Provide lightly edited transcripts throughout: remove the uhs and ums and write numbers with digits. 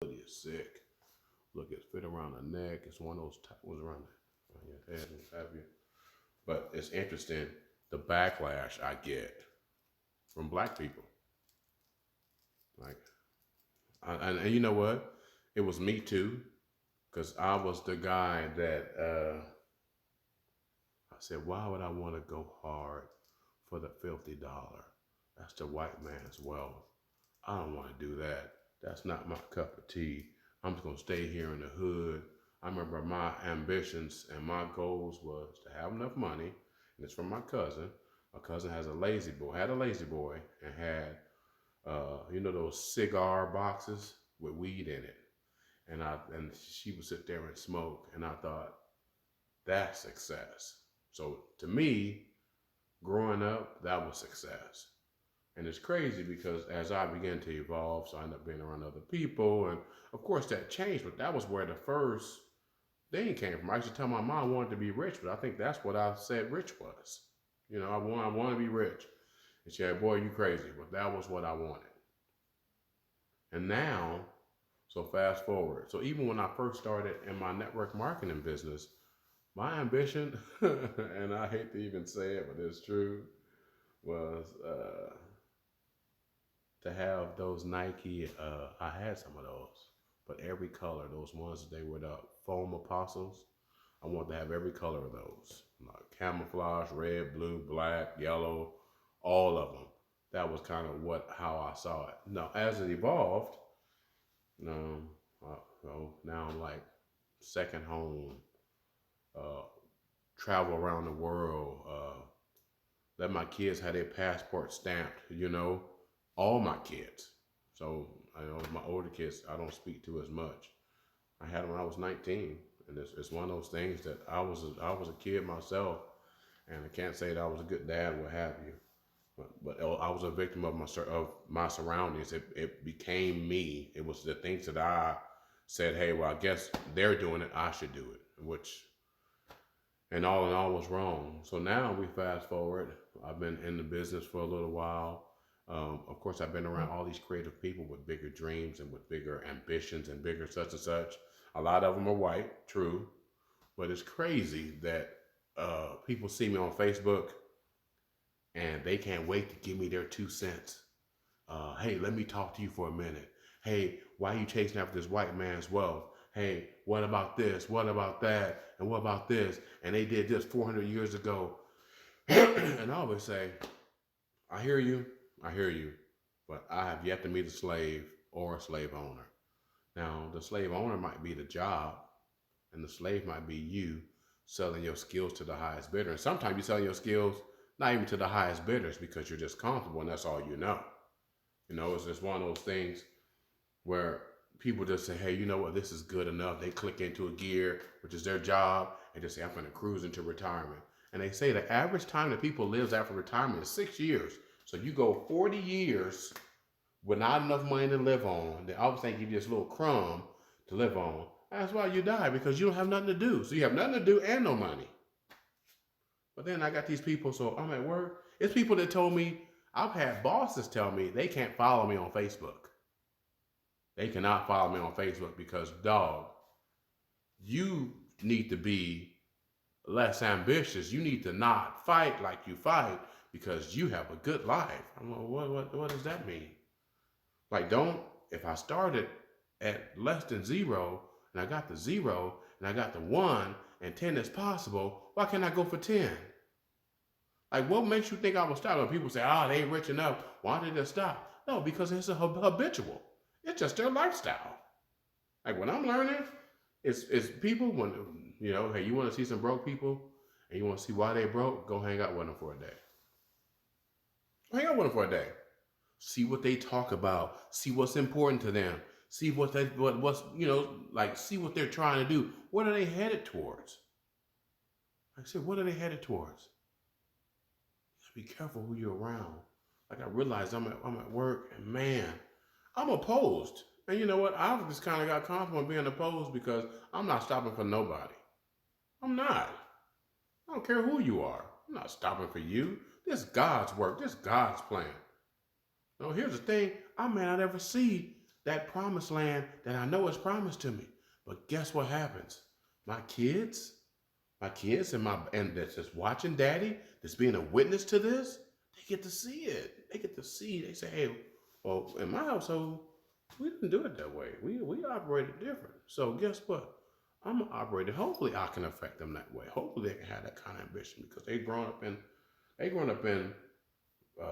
hoodie is sick. Look, it's fit around the neck. It's one of those was around your head and what have you. But it's interesting the backlash I get from black people. Like, and you know what? It was me too, because I was the guy that I said, why would I want to go hard for the filthy dollar? That's the white man's wealth. I don't want to do that. That's not my cup of tea. I'm just gonna stay here in the hood. I remember my ambitions and my goals was to have enough money, and it's from my cousin. My cousin has a lazy boy, had a lazy boy, and had those cigar boxes with weed in it, and she would sit there and smoke, and I thought that's success. So to me, growing up, that was success. And it's crazy because as I began to evolve, so I ended up being around other people. And of course, that changed, but that was where the first thing came from. I used to tell my mom I wanted to be rich, but I think that's what I said rich was. I want to be rich. And she said, boy, you crazy. But that was what I wanted. And now, so fast forward. So even when I first started in my network marketing business, my ambition, and I hate to even say it, but it's true, was to have those Nike. I had some of those, but every color, those ones they were the foam apostles. I wanted to have every color of those, like camouflage, red, blue, black, yellow, all of them. That was kind of how I saw it. Now, as it evolved, um, now I'm like second home, uh, travel around the world, let my kids have their passport stamped, all my kids. So I know my older kids I don't speak to as much. I had them when I was 19, and it's one of those things that I was a kid myself, and I can't say that I was a good dad, what have you. But I was a victim of my surroundings. It became me. It was the things that I said, hey, well, I guess they're doing it. I should do it, which and all in all was wrong. So now we fast forward. I've been in the business for a little while. Of course, I've been around all these creative people with bigger dreams and with bigger ambitions and bigger such and such. A lot of them are white, true, but it's crazy that people see me on Facebook and they can't wait to give me their 2 cents. Hey, let me talk to you for a minute. Hey, why are you chasing after this white man's wealth? Hey, what about this? What about that? And what about this? And they did this 400 years ago. And I always say, I hear you, I hear you, but I have yet to meet a slave or a slave owner. Now, the slave owner might be the job, and the slave might be you selling your skills to the highest bidder. And sometimes you sell your skills not even to the highest bidders because you're just comfortable and that's all you know. It's just one of those things where people just say, hey, you know what, this is good enough. They click into a gear, which is their job, and just say, I'm going to cruise into retirement. And they say the average time that people lives after retirement is 6 years. So you go 40 years with not enough money to live on. They always think give you this little crumb to live on. That's why you die, because you don't have nothing to do. So you have nothing to do and no money. But then I got these people, so I'm at work. It's people that told me, I've had bosses tell me they can't follow me on Facebook. They cannot follow me on Facebook because, dog, you need to be less ambitious. You need to not fight like you fight because you have a good life. I'm like, what does that mean? Like, if I started at less than zero and I got the zero and I got the one and 10 is possible, why can't I go for 10? Like, what makes you think I will stop? When people say, they ain't rich enough, why did they stop? No, because it's a habitual. It's just their lifestyle. Like, when I'm learning, it's people when, hey, you want to see some broke people and you want to see why they broke, go hang out with them for a day. Hang out with them for a day. See what they talk about. See what's important to them. See see what they're trying to do. What are they headed towards? I said, what are they headed towards? Be careful who you're around. Like, I realized I'm at work, and man, I'm opposed. And you know what? I've just kind of got comfortable being opposed because I'm not stopping for nobody. I'm not. I don't care who you are. I'm not stopping for you. This is God's work. This is God's plan. Now, here's the thing. I may not ever see that promised land that I know is promised to me. But guess what happens? My kids, and that's just watching daddy, that's being a witness to this, they get to see it. They get to see, they say, hey, well, in my household, we didn't do it that way. We operated different. So guess what? I'm operating. Hopefully I can affect them that way. Hopefully they can have that kind of ambition because they grown up in uh,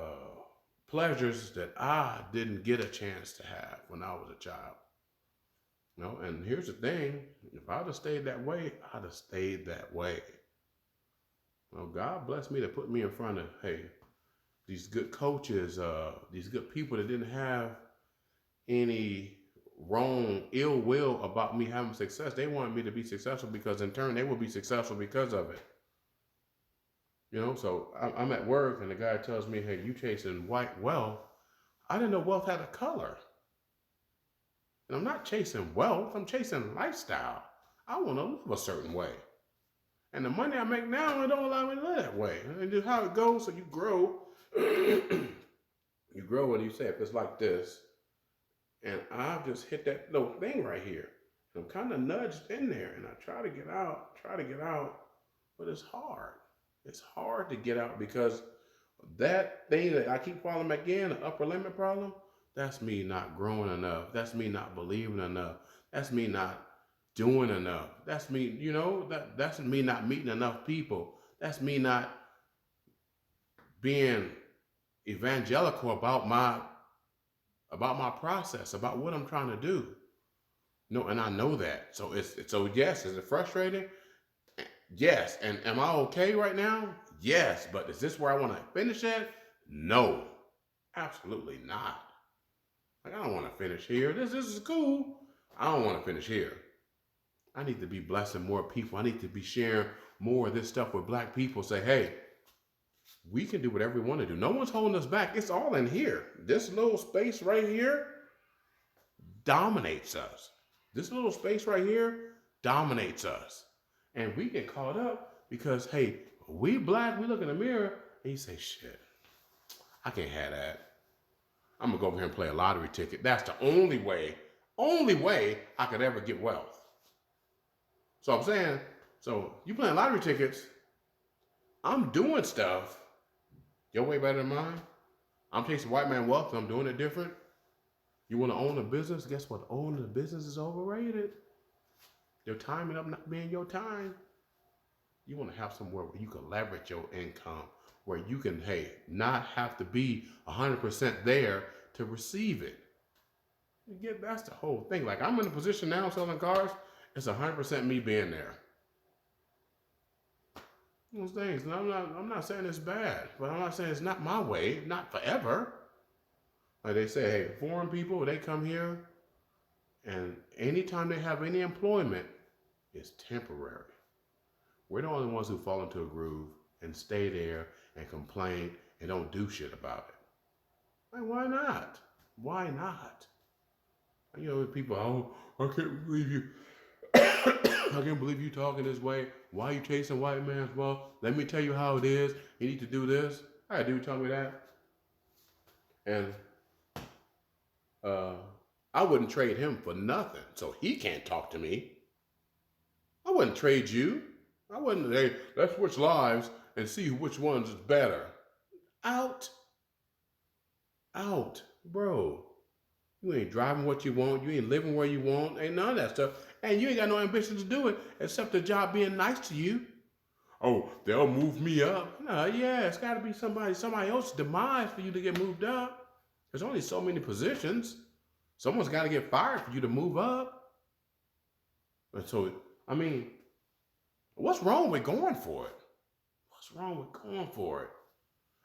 pleasures that I didn't get a chance to have when I was a child. No, and here's the thing: if I'd have stayed that way, I'd have stayed that way. Well, God blessed me to put me in front of these good coaches, these good people that didn't have any wrong ill will about me having success. They wanted me to be successful because in turn they will be successful because of it. So I'm at work and the guy tells me, hey, you chasing white wealth. I didn't know wealth had a color. And I'm not chasing wealth, I'm chasing lifestyle. I want to live a certain way. And the money I make now, it don't allow me to live that way. And just how it goes, so you grow. You grow and you say, if it's like this, and I've just hit that little thing right here. And I'm kind of nudged in there, and I try to get out, but it's hard. It's hard to get out because that thing that I keep falling back in, the upper limit problem, that's me not growing enough. That's me not believing enough. That's me not doing enough. That's me, that's me not meeting enough people. That's me not being evangelical about my process, about what I'm trying to do. And I know that. So yes, is it frustrating? Yes. And am I okay right now? Yes. But is this where I want to finish at? No. Absolutely not. Like, I don't want to finish here. This is cool. I don't want to finish here. I need to be blessing more people. I need to be sharing more of this stuff with black people. Say, hey, we can do whatever we want to do. No one's holding us back. It's all in here. This little space right here dominates us. This little space right here dominates us. And we get caught up because, hey, we black, we look in the mirror and you say, shit, I can't have that. I'm gonna go over here and play a lottery ticket. That's the only way I could ever get wealth. So I'm saying, so you playing lottery tickets, I'm doing stuff your way better than mine. I'm chasing white man wealth, I'm doing it different. You want to own a business? Guess what? Owning a business is overrated. Your time end up not being your time. You want to have somewhere where you can leverage your income, where you can, not have to be 100% there to receive it. That's the whole thing. Like, I'm in a position now selling cars, it's 100% me being there. Those things. And I'm not saying it's bad, but I'm not saying it's not my way, not forever. Like they say, hey, foreign people, they come here, and anytime they have any employment, it's temporary. We're the only ones who fall into a groove and stay there and complain and don't do shit about it. Like, why not? Why not? People, oh, I can't believe you. I can't believe you talking this way. Why are you chasing white man's wealth? Let me tell you how it is. You need to do this. All right, dude, tell me that. And I wouldn't trade him for nothing, so he can't talk to me. I wouldn't trade you. I wouldn't say, let's switch lives and see which one's is better. Out. Bro. You ain't driving what you want. You ain't living where you want. Ain't none of that stuff. And you ain't got no ambition to do it except the job being nice to you. Oh, they'll move me up. No, yeah, it's got to be somebody else's demise for you to get moved up. There's only so many positions. Someone's got to get fired for you to move up. And so, what's wrong with going for it? What's wrong with going for it?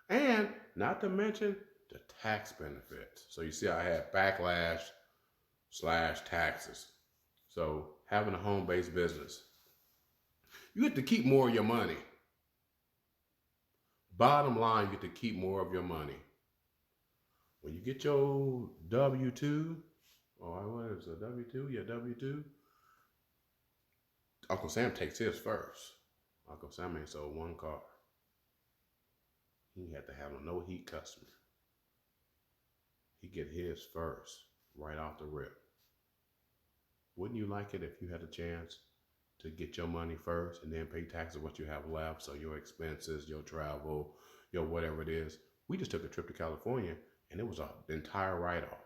And not to mention the tax benefits. So you see, I had backlash/taxes. So having a home-based business, you get to keep more of your money. Bottom line, you get to keep more of your money. When you get your W-2, what is a W-2? Yeah, W-2. Uncle Sam takes his first. Uncle Sam ain't sold one car. He had to have a no-heat customer. He get his first. right off the rip. Wouldn't you like it if you had a chance to get your money first and then pay taxes on what you have left? So your expenses, your travel, your whatever it is. We just took a trip to California and it was an entire write-off.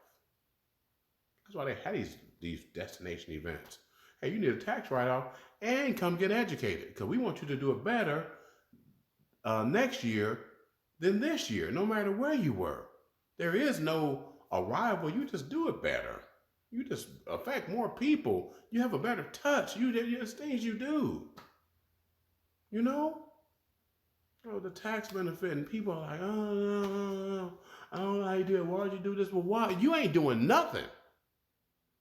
That's why they had these destination events. Hey, you need a tax write-off and come get educated because we want you to do it better next year than this year, no matter where you were. There is no arrival. You just do it better. You just affect more people. You have a better touch. There's things you do. You know? Oh, the tax benefit, and people are like, oh, no, I don't know how you do it. Why'd you do this? Well, why? You ain't doing nothing.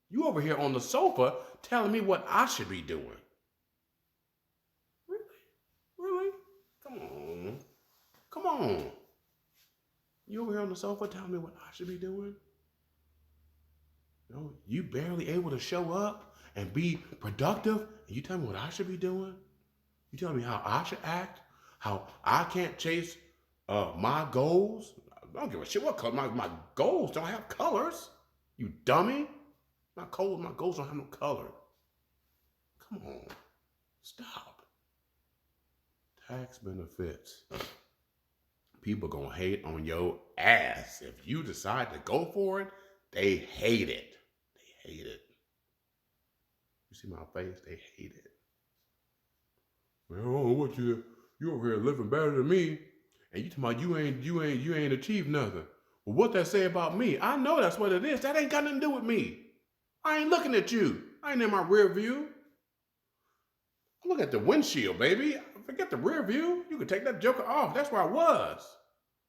You over here on the sofa telling me what I should be doing. Really? Really? Come on. Come on. You over here on the sofa telling me what I should be doing? You know, you barely able to show up and be productive, and you tell me what I should be doing? You tell me how I should act? How I can't chase my goals? I don't give a shit what color. My goals don't have colors. You dummy. My goals don't have no color. Come on. Stop. Tax benefits. People gonna hate on your ass. If you decide to go for it, they hate it. They hate it. You see my face? They hate it. Well, what you over here living better than me, and you talking about you ain't achieved nothing. Well, what that say about me? I know that's what it is. That ain't got nothing to do with me. I ain't looking at you. I ain't in my rear view. I look at the windshield, baby. Forget the rear view. You can take that joker off. That's where I was.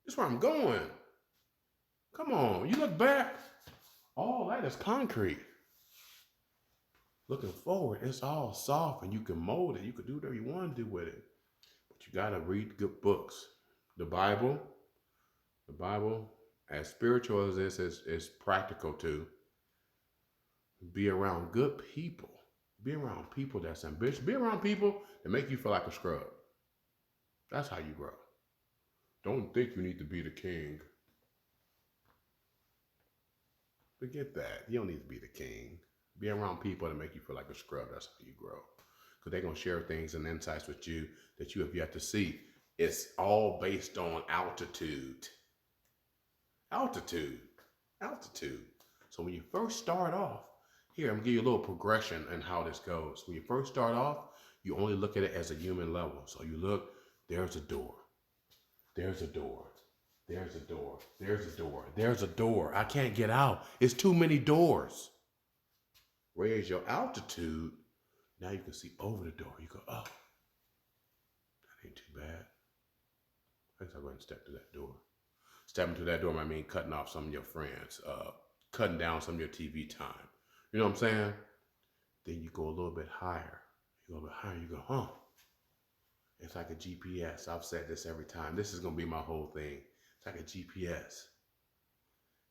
That's where I'm going. Come on. You look back. All that is concrete. Looking forward, it's all soft and you can mold it. You can do whatever you want to do with it. But you got to read good books. The Bible, as spiritual as this is practical too. Be around good people. Be around people that's ambitious. Be around people that make you feel like a scrub. That's how you grow. Don't think you need to be the king. Forget that. You don't need to be the king. Be around people that make you feel like a scrub. That's how you grow. Because they're going to share things and insights with you that you have yet to see. It's all based on altitude. Altitude. So when you first start off, here, I'm going to give you a little progression and how this goes. When you first start off, you only look at it as a human level. So you look, there's a door. There's a door. There's a door. There's a door. There's a door. I can't get out. It's too many doors. Raise your altitude. Now you can see over the door. You go, oh, that ain't too bad. I guess I'll go ahead and step to that door. Stepping to that door might mean cutting off some of your friends, cutting down some of your TV time. You know what I'm saying? Then you go a little bit higher. You go a little bit higher. You go, huh? It's like a GPS. I've said this every time. This is going to be my whole thing. It's like a GPS.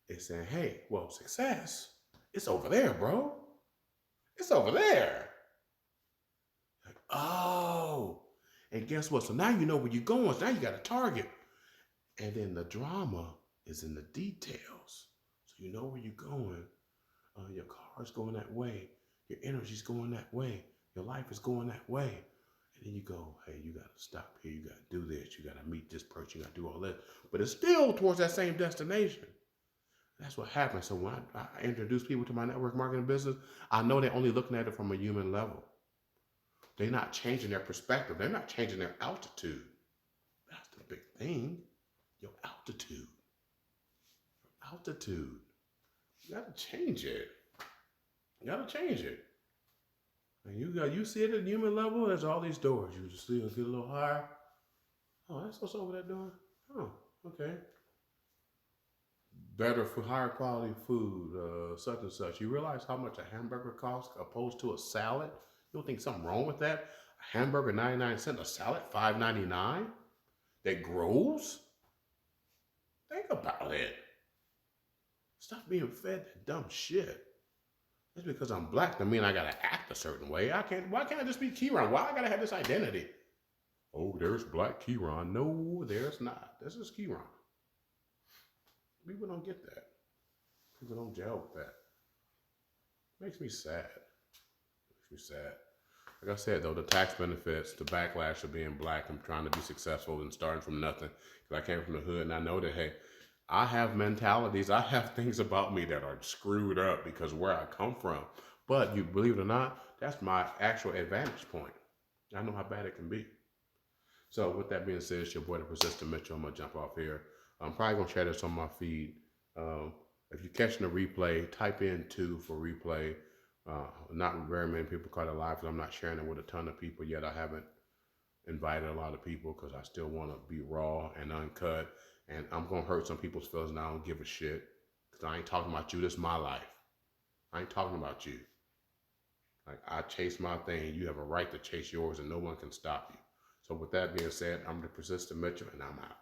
It's saying, hey, well, success, it's over there, bro. It's over there. Like, oh. And guess what? So now you know where you're going. So now you got a target. And then the drama is in the details. So you know where you're going. Your car's going that way. Your energy's going that way. Your life is going that way. And then you go, hey, you got to stop here. You got to do this. You got to meet this person. You got to do all this. But it's still towards that same destination. That's what happens. So when I introduce people to my network marketing business, I know they're only looking at it from a human level. They're not changing their perspective. They're not changing their altitude. That's the big thing. Your altitude. Your altitude. You got to change it. You got to change it. And you see it at the human level, there's all these doors. You just see it get a little higher. Oh, that's what's over that door? Oh, okay. Better for higher quality food, such and such. You realize how much a hamburger costs opposed to a salad? You don't think something wrong with that? A hamburger 99 cents, a salad $5.99 that grows? Think about it. Stop being fed that dumb shit. Just because I'm black doesn't mean I gotta act a certain way. Why can't I just be Kieran? Why I gotta have this identity? Oh, there's Black Kieran. No, there's not. This is Kieran. People don't get that. People don't gel with that. Makes me sad. Makes me sad. Like I said, though, the tax benefits, the backlash of being black and trying to be successful and starting from nothing. Because I came from the hood and I know that, hey, I have mentalities, I have things about me that are screwed up because of where I come from. But you believe it or not, that's my actual advantage point. I know how bad it can be. So with that being said, it's your boy, the Persistent Mitchell. I'm gonna jump off here. I'm probably gonna share this on my feed. Um, if you're catching the replay, type in two for replay. Not very many people caught it live because I'm not sharing it with a ton of people yet. I haven't invited a lot of people because I still want to be raw and uncut. And I'm gonna hurt some people's feelings, and I don't give a shit because I ain't talking about you. This is my life. I ain't talking about you. Like I chase my thing. You have a right to chase yours, and no one can stop you. So with that being said, I'm the Persistent Mitchell, and I'm out.